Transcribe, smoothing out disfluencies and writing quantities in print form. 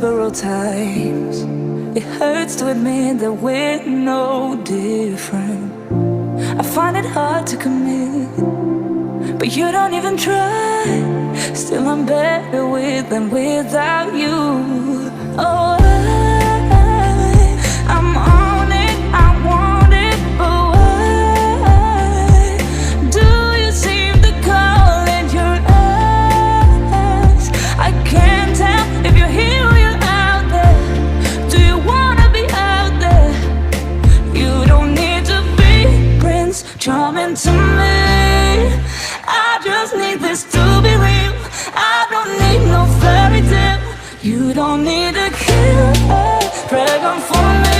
several times. It hurts to admit that we're no different. I find it hard to commit, but you don't even try. Still I'm better with than without you. Oh, I'm on it, I want it, but why do you seem to call in your eyes? I can't tell if you're here or you're out there. Do you wanna be out there? You don't need to be Prince Charming to me. I just need this to be real. I don't need no fairy tale. You don't need a killer dragon for me.